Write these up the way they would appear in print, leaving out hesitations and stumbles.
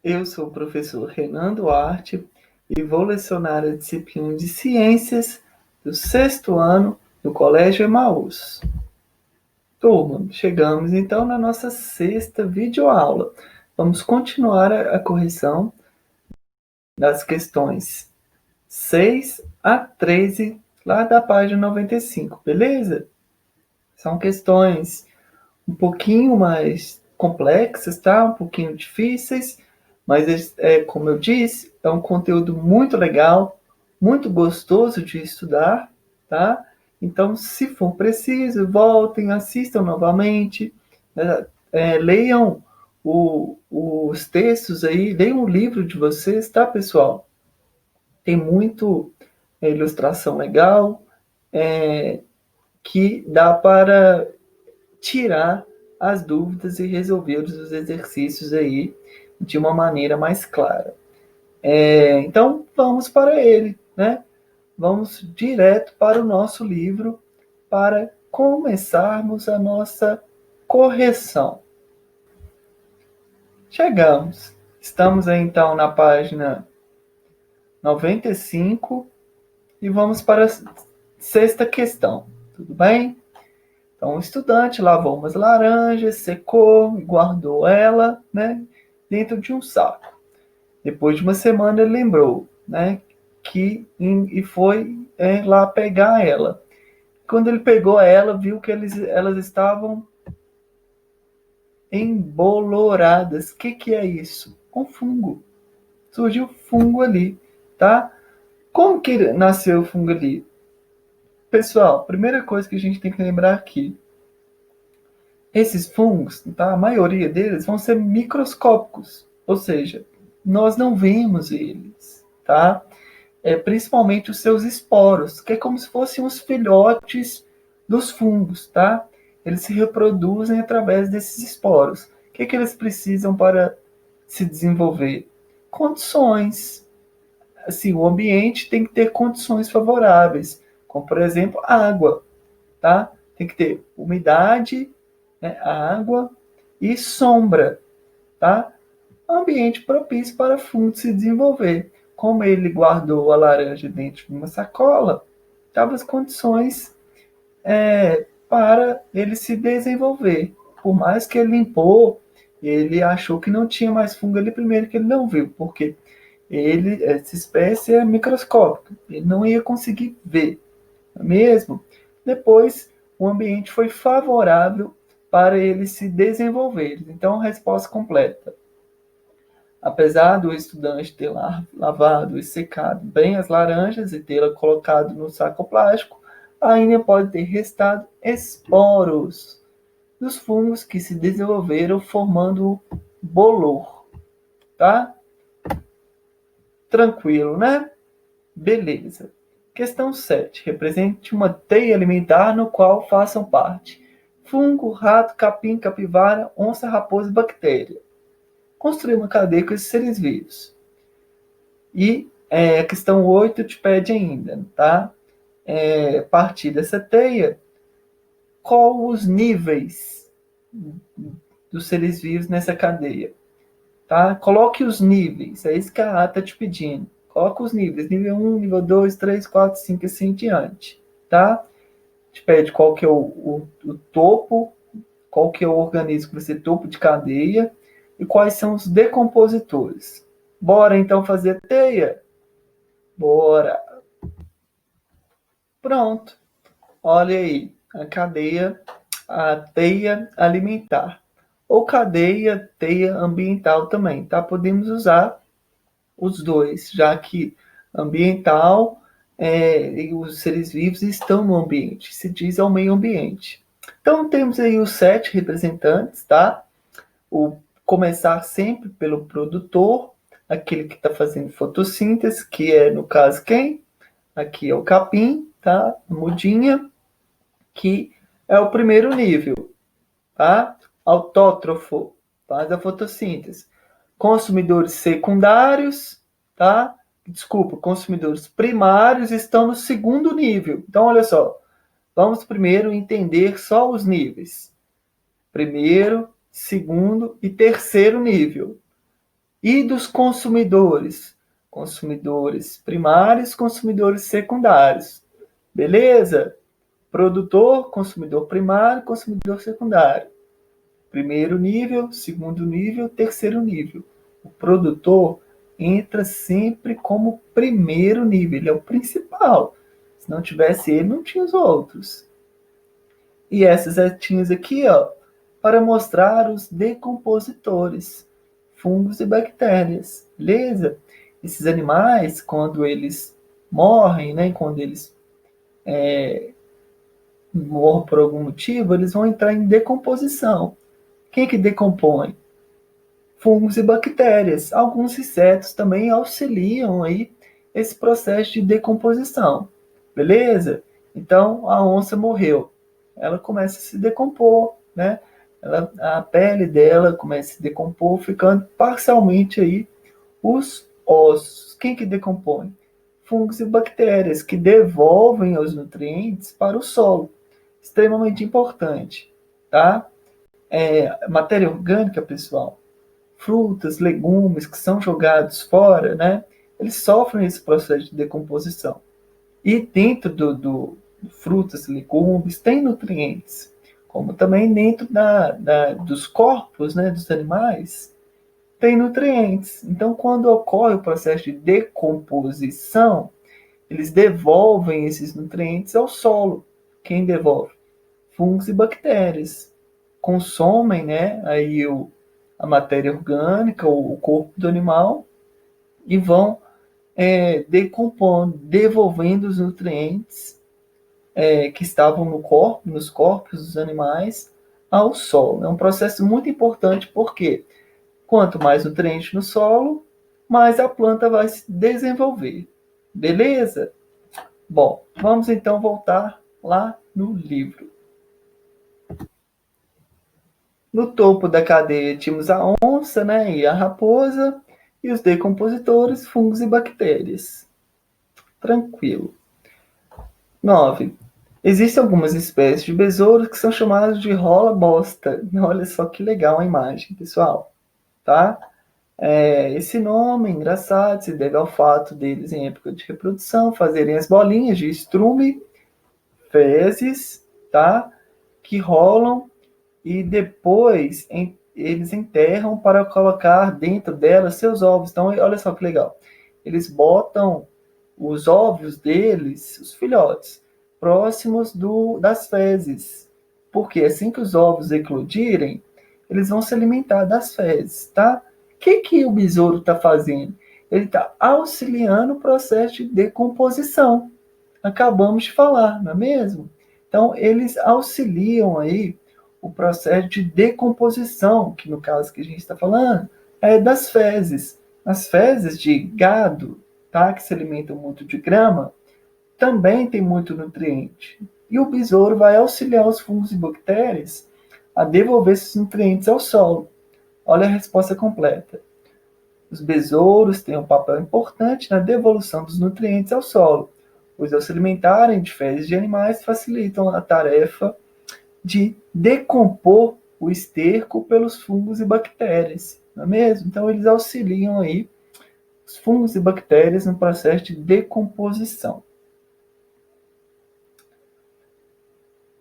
Eu sou o professor Renan Duarte e vou lecionar a disciplina de Ciências do sexto ano do Colégio Emaús. Turma, chegamos então na nossa sexta videoaula. Vamos continuar a correção das questões 6 a 13, lá da página 95, beleza? São questões um pouquinho mais complexas, tá? Um pouquinho difíceis, mas como eu disse, é um conteúdo muito legal, muito gostoso de estudar, tá? Então, se for preciso, voltem, assistam novamente, né? Leiam os textos aí, leiam o livro de vocês, tá, pessoal? Tem muito ilustração legal, que dá para tirar as dúvidas e resolver os exercícios aí de uma maneira mais clara. Então, vamos para ele, né? Vamos direto para o nosso livro para começarmos a nossa correção. Chegamos. Estamos aí, então na página 95 e vamos para a sexta questão. Tudo bem? Então, o estudante lavou umas laranjas, secou e guardou ela, né, dentro de um saco. Depois de uma semana, ele lembrou, né, e foi lá pegar ela. Quando ele pegou ela, viu que elas estavam emboloradas. O que é isso? Um fungo. Surgiu fungo ali, tá? Como que nasceu o fungo ali? Pessoal, primeira coisa que a gente tem que lembrar aqui, esses fungos, tá? A maioria deles vão ser microscópicos, ou seja, nós não vemos eles, tá? Principalmente os seus esporos, que é como se fossem os filhotes dos fungos, tá? Eles se reproduzem através desses esporos. O que eles precisam para se desenvolver? Condições. Assim, o ambiente tem que ter condições favoráveis, como por exemplo, água, tá? Tem que ter umidade, né, água e sombra, tá? Ambiente propício para fungo se desenvolver. Como ele guardou a laranja dentro de uma sacola, estavam as condições para ele se desenvolver. Por mais que ele limpou, ele achou que não tinha mais fungo ali, primeiro que ele não viu, porque essa espécie é microscópica, ele não ia conseguir ver, não é mesmo? Depois, o ambiente foi favorável para ele se desenvolver. Então, resposta completa. Apesar do estudante ter lavado e secado bem as laranjas e tê-la colocado no saco plástico, ainda pode ter restado esporos dos fungos que se desenvolveram formando o bolor. Tá? Tranquilo, né? Beleza. Questão 7. Represente uma teia alimentar no qual façam parte fungo, rato, capim, capivara, onça, raposa e bactéria. Construir uma cadeia com esses seres vivos. E a questão 8 te pede ainda, tá? A partir dessa teia, qual os níveis dos seres vivos nessa cadeia? Tá? Coloque os níveis, é isso que a A está te pedindo. Coloque os níveis, nível 1, nível 2, 3, 4, 5 assim em diante. Tá? Te pede qual que é o topo, qual que é o organismo que vai ser topo de cadeia e quais são os decompositores. Bora então fazer a teia? Bora! Pronto. Olha aí, a teia alimentar. Ou teia ambiental também, tá? Podemos usar os dois, já que ambiental e os seres vivos estão no ambiente, se diz ao meio ambiente. Então temos aí os 7 representantes, tá? O começar sempre pelo produtor, aquele que está fazendo fotossíntese, que é no caso quem? Aqui é o capim, tá? Mudinha, que é o primeiro nível, tá? Autótrofo, faz a fotossíntese. Consumidores secundários, tá? Desculpa, consumidores primários estão no segundo nível. Então, olha só, vamos primeiro entender só os níveis. Primeiro, segundo e terceiro nível. E dos consumidores? Consumidores primários, consumidores secundários. Beleza? Produtor, consumidor primário, consumidor secundário. Primeiro nível, segundo nível, terceiro nível. O produtor entra sempre como primeiro nível, ele é o principal. Se não tivesse ele, não tinha os outros. E essas setinhas aqui, ó, para mostrar os decompositores, fungos e bactérias, beleza? Esses animais, quando eles morrem, né, quando eles morrem por algum motivo, eles vão entrar em decomposição. Quem que decompõe? Fungos e bactérias. Alguns insetos também auxiliam aí esse processo de decomposição. Beleza? Então a onça morreu. Ela começa a se decompor, né? A pele dela começa a se decompor, ficando parcialmente aí os ossos. Quem que decompõe? Fungos e bactérias que devolvem os nutrientes para o solo. Extremamente importante, tá? Matéria orgânica, pessoal, frutas, legumes que são jogados fora, né? Eles sofrem esse processo de decomposição. E dentro do frutas e legumes tem nutrientes, como também dentro dos corpos, né, dos animais, tem nutrientes. Então, quando ocorre o processo de decomposição, eles devolvem esses nutrientes ao solo. Quem devolve? Fungos e bactérias. Consomem, né, aí a matéria orgânica, o corpo do animal, e vão decompondo, devolvendo os nutrientes que estavam nos corpos dos animais ao solo. É um processo muito importante porque quanto mais nutrientes no solo, mais a planta vai se desenvolver. Beleza? Bom, vamos então voltar lá no livro. No topo da cadeia tínhamos a onça, né, e a raposa, e os decompositores, fungos e bactérias. Tranquilo. 9. Existem algumas espécies de besouros que são chamadas de rola-bosta. Olha só que legal a imagem, pessoal. Tá? Esse nome é engraçado, se deve ao fato deles, em época de reprodução, fazerem as bolinhas de estrume, fezes, tá? Que rolam e depois eles enterram para colocar dentro delas seus ovos. Então, olha só que legal. Eles botam os ovos deles, os filhotes, próximos das fezes. Porque assim que os ovos eclodirem, eles vão se alimentar das fezes, tá? O que o besouro está fazendo? Ele está auxiliando o processo de decomposição. Acabamos de falar, não é mesmo? Então, eles auxiliam aí o processo de decomposição, que no caso que a gente está falando, é das fezes. As fezes de gado, tá, que se alimentam muito de grama, também tem muito nutriente. E o besouro vai auxiliar os fungos e bactérias a devolver esses nutrientes ao solo. Olha a resposta completa. Os besouros têm um papel importante na devolução dos nutrientes ao solo, pois ao se alimentarem de fezes de animais facilitam a tarefa de decompor o esterco pelos fungos e bactérias, não é mesmo? Então eles auxiliam aí os fungos e bactérias no processo de decomposição.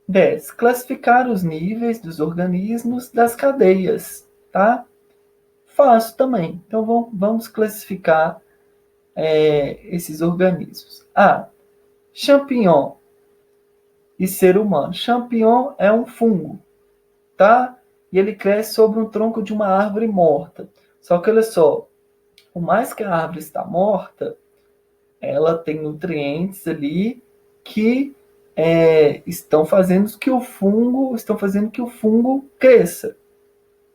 10. Classificar os níveis dos organismos das cadeias, tá? Fácil também. Então vamos classificar esses organismos. Champignon e ser humano. Champignon é um fungo, tá? E ele cresce sobre um tronco de uma árvore morta. Só que olha só, por mais que a árvore está morta, ela tem nutrientes ali que estão fazendo que o fungo cresça,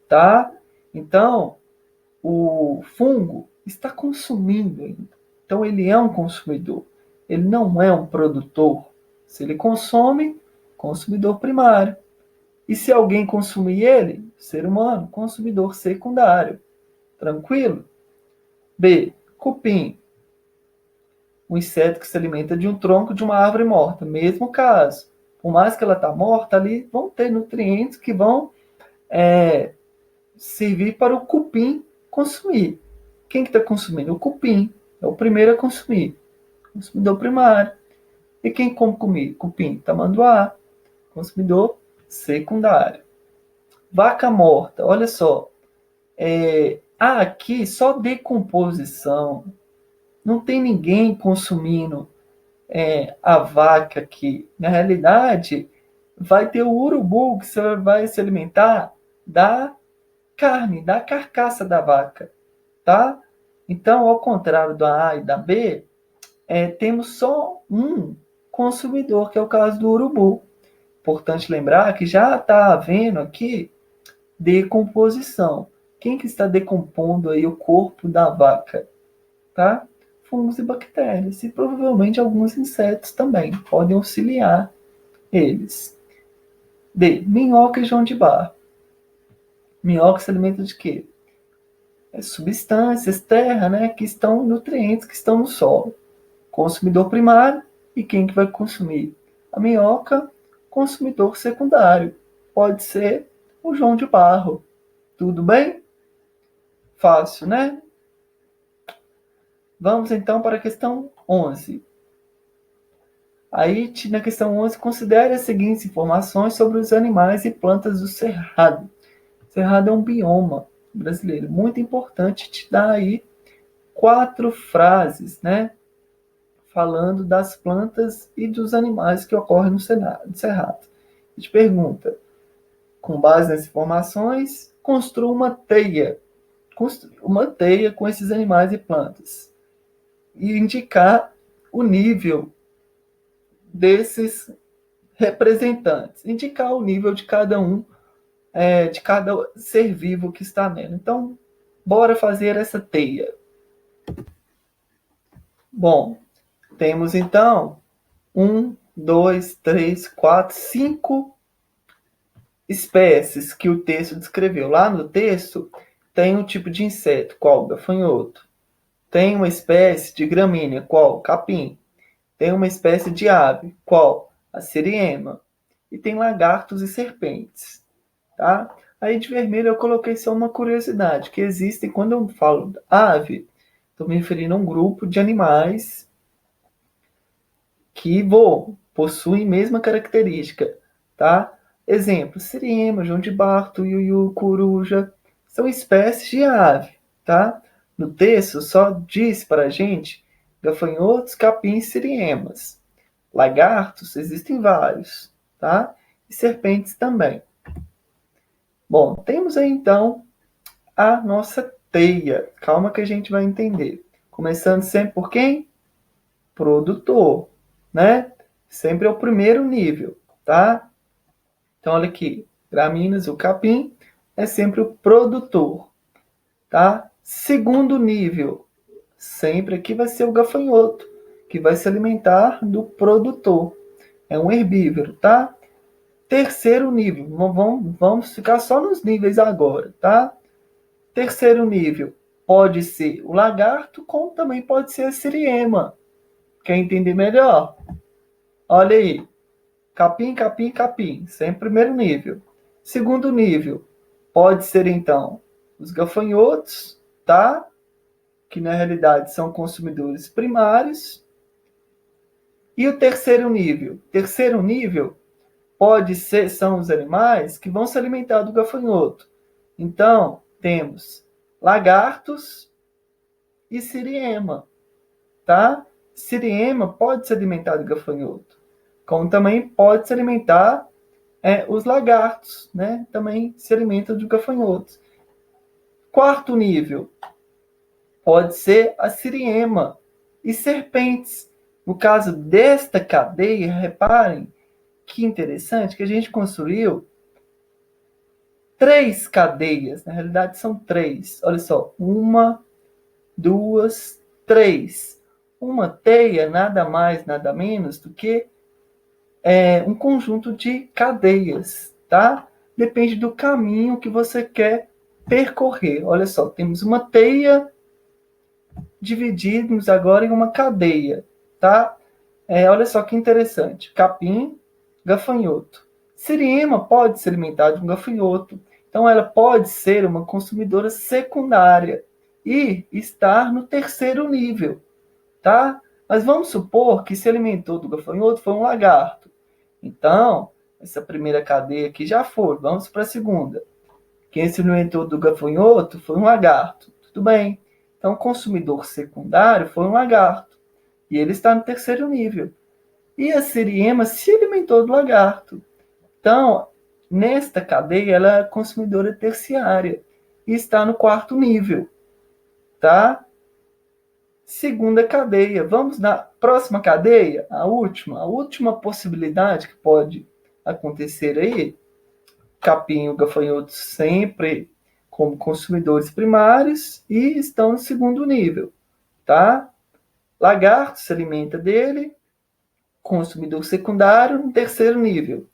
tá? Então, o fungo está consumindo ainda. Então, ele é um consumidor. Ele não é um produtor. Se ele consome, consumidor primário. E se alguém consumir ele, ser humano, consumidor secundário. Tranquilo? B. Cupim. Um inseto que se alimenta de um tronco de uma árvore morta. Mesmo caso. Por mais que ela está morta, ali vão ter nutrientes que vão servir para o cupim consumir. Quem que está consumindo? O cupim. É o primeiro a consumir. Consumidor primário. E quem come cupim? Tamanduá. Consumidor secundário. Vaca morta. Olha só. Aqui só decomposição. Não tem ninguém consumindo a vaca aqui. Na realidade, vai ter o urubu que você vai se alimentar da carne, da carcaça da vaca, tá? Então, ao contrário da A e da B, temos só um consumidor, que é o caso do urubu. Importante lembrar que já está havendo aqui decomposição. Quem que está decompondo aí o corpo da vaca? Tá? Fungos e bactérias. E provavelmente alguns insetos também podem auxiliar eles. D. Minhoca e João de Bar. Minhoca se alimenta de quê? Substâncias, terra, né, que estão nutrientes que estão no solo. Consumidor primário e quem que vai consumir? A minhoca, consumidor secundário. Pode ser o João de Barro. Tudo bem? Fácil, né? Vamos então para a questão 11. Aí, na questão 11, considere as seguintes informações sobre os animais e plantas do Cerrado. Cerrado é um bioma brasileiro muito importante, te dá aí 4 frases, né? Falando das plantas e dos animais que ocorrem no Cerrado. A gente pergunta, com base nessas informações, construa uma teia com esses animais e plantas. E indicar o nível desses representantes. Indicar o nível de cada um, de cada ser vivo que está nela. Então, bora fazer essa teia. Bom, temos então 1, 2, 3, 4, 5 espécies que o texto descreveu. Lá no texto tem um tipo de inseto, qual? Gafanhoto. Tem uma espécie de gramínea, qual? Capim. Tem uma espécie de ave, qual? A siriema. E tem lagartos e serpentes. Tá? Aí de vermelho eu coloquei só uma curiosidade, que existem, quando eu falo ave, estou me referindo a um grupo de animais que voam, possuem mesma característica. Tá? Exemplo, siriema, João de Barro, tuiuiu, coruja, são espécies de ave. Tá? No texto só diz para a gente gafanhotos, capins, siriemas. Lagartos, existem vários, tá? E serpentes também. Bom, temos aí então a nossa teia. Calma que a gente vai entender. Começando sempre por quem? Produtor, né? Sempre é o primeiro nível, tá? Então, olha aqui. Gramíneas, o capim é sempre o produtor, tá? Segundo nível, sempre aqui vai ser o gafanhoto, que vai se alimentar do produtor. É um herbívoro, tá? Terceiro nível, vamos ficar só nos níveis agora, tá? Terceiro nível, pode ser o lagarto, como também pode ser a siriema. Quer entender melhor? Olha aí, capim, capim, capim, sempre primeiro nível. Segundo nível, pode ser então os gafanhotos, tá? Que na realidade são consumidores primários. E o terceiro nível? Terceiro nível são os animais que vão se alimentar do gafanhoto. Então, temos lagartos e siriema, tá? Siriema pode se alimentar do gafanhoto, como também pode se alimentar os lagartos, né? Também se alimentam de gafanhotos. Quarto nível, pode ser a siriema e serpentes. No caso desta cadeia, reparem que interessante que a gente construiu 3 cadeias. Na realidade, são 3. Olha só. 1, 2, 3. Uma teia nada mais, nada menos do que um conjunto de cadeias, tá? Depende do caminho que você quer percorrer. Olha só, temos uma teia, dividimos agora em uma cadeia, tá? Olha só que interessante. Capim, gafanhoto. Siriema pode se alimentar de um gafanhoto. Então, ela pode ser uma consumidora secundária. e estar no terceiro nível, tá? Mas vamos supor que se alimentou do gafanhoto foi um lagarto. Então, essa primeira cadeia aqui já foi. Vamos para a segunda. Quem se alimentou do gafanhoto foi um lagarto. Tudo bem. Então, o consumidor secundário foi um lagarto. E ele está no terceiro nível. E a siriema se alimentou do lagarto. Então, nesta cadeia, ela é consumidora terciária e está no quarto nível, tá? Segunda cadeia. Vamos na próxima cadeia, a última possibilidade que pode acontecer aí. Capim e gafanhoto sempre como consumidores primários e estão no segundo nível, tá? Lagarto se alimenta dele, consumidor secundário no terceiro nível.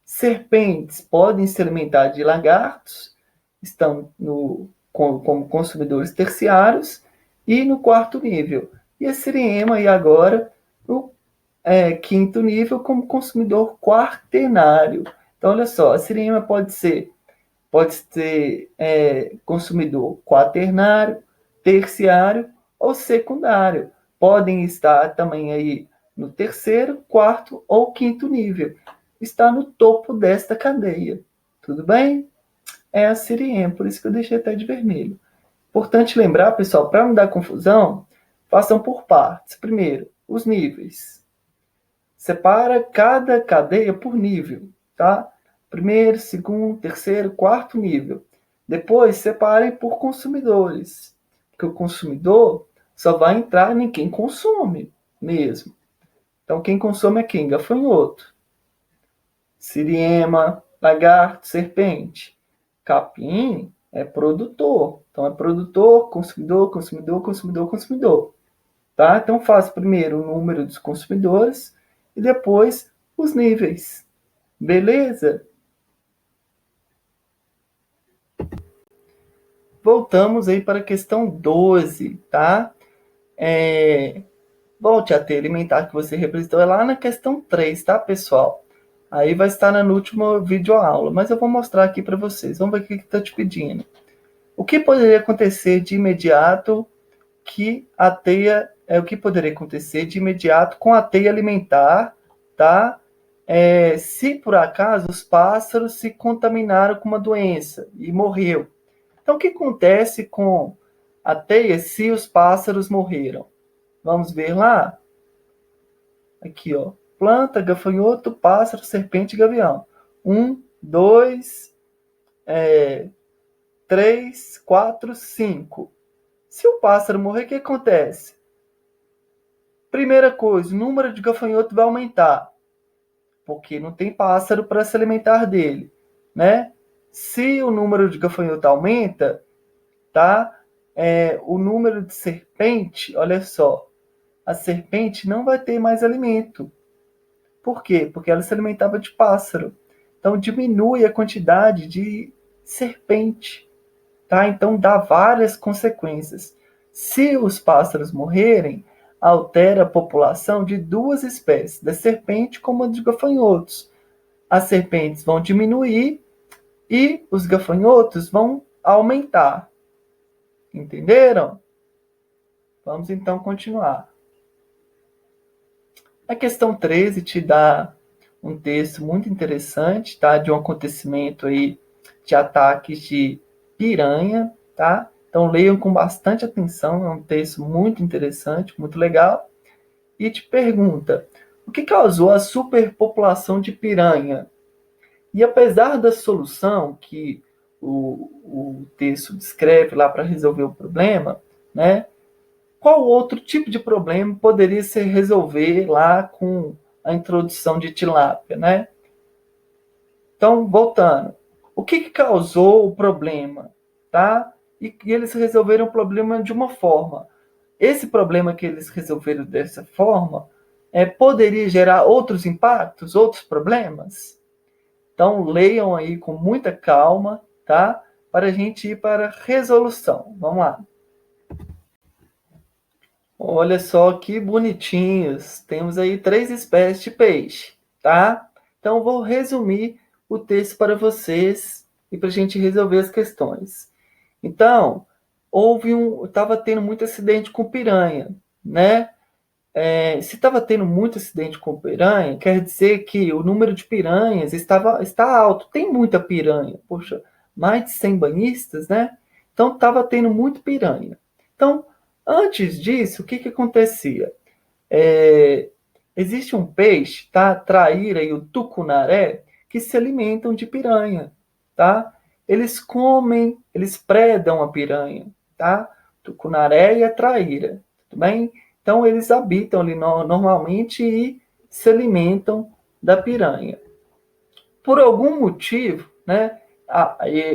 Serpentes podem se alimentar de lagartos, estão como consumidores terciários e no quarto nível. E a siriema, e agora, no quinto nível, como consumidor quaternário. Então, olha só, a siriema pode ser consumidor quaternário, terciário ou secundário. Podem estar também aí no terceiro, quarto ou quinto nível. Está no topo desta cadeia. Tudo bem? É a siriema, por isso que eu deixei até de vermelho. Importante lembrar, pessoal, para não dar confusão, façam por partes. Primeiro, os níveis. Separa cada cadeia por nível, tá? Primeiro, segundo, terceiro, quarto nível. Depois, separem por consumidores, porque o consumidor só vai entrar em quem consome mesmo. Então, quem consome é quem? Gafanhoto, siriema, lagarto, serpente. Capim é produtor. Então, é produtor, consumidor, consumidor, consumidor, consumidor. Tá? Então, faço primeiro o número dos consumidores e depois os níveis. Beleza? Voltamos aí para a questão 12, tá? Volte a ter alimentar que você representou é lá na questão 3, tá, pessoal? Aí vai estar na última videoaula, mas eu vou mostrar aqui para vocês. Vamos ver o que está te pedindo. O que poderia acontecer de imediato o que poderia acontecer de imediato com a teia alimentar, tá? Se por acaso os pássaros se contaminaram com uma doença e morreu. Então, o que acontece com a teia se os pássaros morreram? Vamos ver lá? Aqui, ó. Planta, gafanhoto, pássaro, serpente e gavião. 1, 2, 3, 4, 5. Se o pássaro morrer, o que acontece? Primeira coisa, o número de gafanhoto vai aumentar, porque não tem pássaro para se alimentar dele, né? Se o número de gafanhoto aumenta, tá? O número de serpente, olha só, a serpente não vai ter mais alimento. Por quê? Porque ela se alimentava de pássaro. Então diminui a quantidade de serpente, tá? Então dá várias consequências. Se os pássaros morrerem, altera a população de duas espécies, da serpente como a de gafanhotos. As serpentes vão diminuir e os gafanhotos vão aumentar. Entenderam? Vamos então continuar. A questão 13 te dá um texto muito interessante, tá? De um acontecimento aí de ataques de piranha, tá? Então leiam com bastante atenção, é um texto muito interessante, muito legal. E te pergunta, o que causou a superpopulação de piranha? E apesar da solução que o texto descreve lá para resolver o problema, né? Qual outro tipo de problema poderia se resolver lá com a introdução de tilápia, né? Então, voltando. O que causou o problema, tá? E eles resolveram o problema de uma forma. Esse problema que eles resolveram dessa forma poderia gerar outros impactos, outros problemas? Então, leiam aí com muita calma, tá? Para a gente ir para a resolução. Vamos lá. Olha só que bonitinhos. Temos aí 3 espécies de peixe, tá? Então, vou resumir o texto para vocês e para a gente resolver as questões. Então, estava tendo muito acidente com piranha, né? Se estava tendo muito acidente com piranha, quer dizer que o número de piranhas está alto. Tem muita piranha, poxa, mais de 100 banhistas, né? Então estava tendo muito piranha. Então, antes disso, o que que acontecia? É, existe um peixe, tá? A traíra e o tucunaré, que se alimentam de piranha, tá? Eles comem, eles predam a piranha, tá? Tucunaré e a traíra, tudo bem? Então eles habitam ali normalmente e se alimentam da piranha. Por algum motivo, né?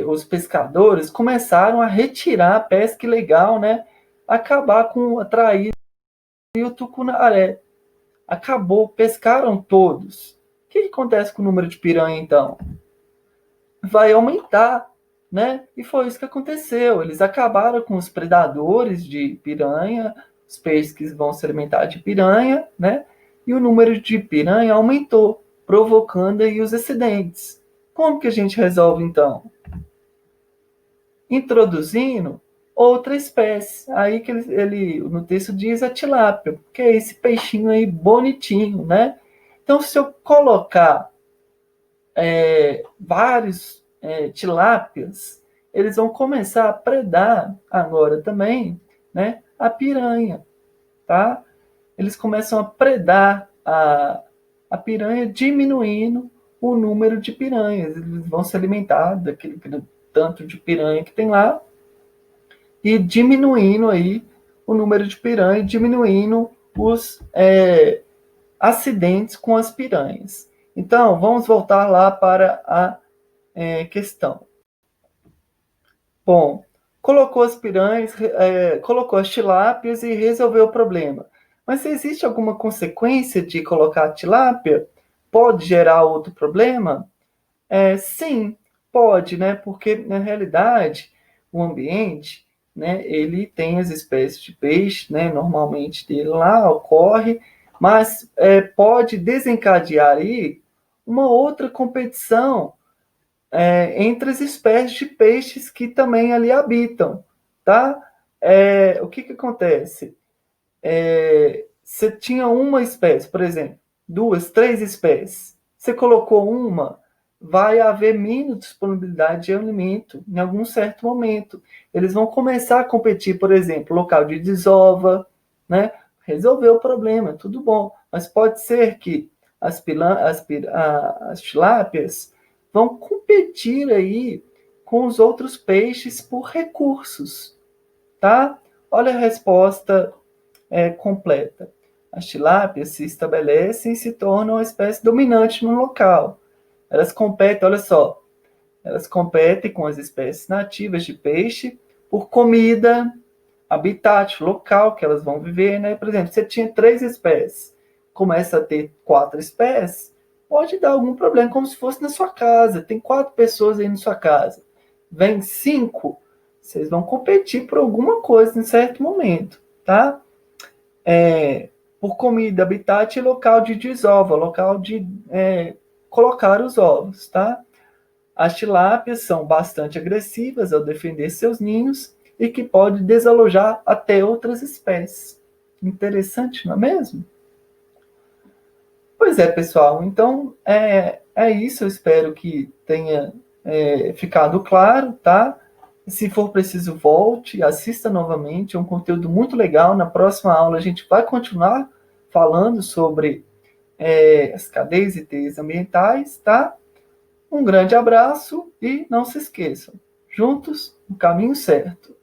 Os pescadores começaram a retirar a pesca ilegal, né? Acabar com a traíra e o tucunaré. Acabou, pescaram todos. O que acontece com o número de piranha então? Vai aumentar, né? E foi isso que aconteceu. Eles acabaram com os predadores de piranha, os peixes que vão se alimentar de piranha, né? E o número de piranha aumentou, provocando aí os acidentes. Como que a gente resolve então? Introduzindo outra espécie. Aí que ele no texto diz a tilápia, que é esse peixinho aí bonitinho, né? Então, se eu colocar vários tilápias, eles vão começar a predar agora também, né, a piranha, tá? Eles começam a predar a piranha, diminuindo o número de piranhas. Eles vão se alimentar daquele tanto de piranha que tem lá e diminuindo aí o número de piranha, diminuindo os acidentes com as piranhas. Então, vamos voltar lá para a questão. Bom, colocou as piranhas, colocou as tilápias e resolveu o problema. Mas existe alguma consequência de colocar a tilápia? Pode gerar outro problema? Sim, pode, né? Porque na realidade o ambiente, né, ele tem as espécies de peixe, né, normalmente dele lá ocorre, mas pode desencadear aí uma outra competição entre as espécies de peixes que também ali habitam, tá? O que que acontece? Você tinha uma espécie, por exemplo, duas, três espécies. Você colocou uma, vai haver menos disponibilidade de alimento em algum certo momento. Eles vão começar a competir, por exemplo, local de desova, né? Resolveu o problema, tudo bom. Mas pode ser que as tilápias vão competir aí com os outros peixes por recursos, tá? Olha a resposta completa. As tilápias se estabelecem e se tornam uma espécie dominante no local. Elas competem, olha só, elas competem com as espécies nativas de peixe por comida, habitat, local que elas vão viver, né? Por exemplo, você tinha 3 espécies, começa a ter 4 espécies, pode dar algum problema, como se fosse na sua casa. Tem 4 pessoas aí na sua casa, vem 5, vocês vão competir por alguma coisa em certo momento, tá? Por comida, habitat e local de desova, local de colocar os ovos, tá? As tilápias são bastante agressivas ao defender seus ninhos e que pode desalojar até outras espécies. Interessante, não é mesmo? Pois é, pessoal. Então, é isso. Eu espero que tenha ficado claro, tá? Se for preciso, volte, assista novamente. É um conteúdo muito legal. Na próxima aula, a gente vai continuar falando sobre as cadeias e teias ambientais, tá? Um grande abraço e não se esqueçam, juntos, no caminho certo.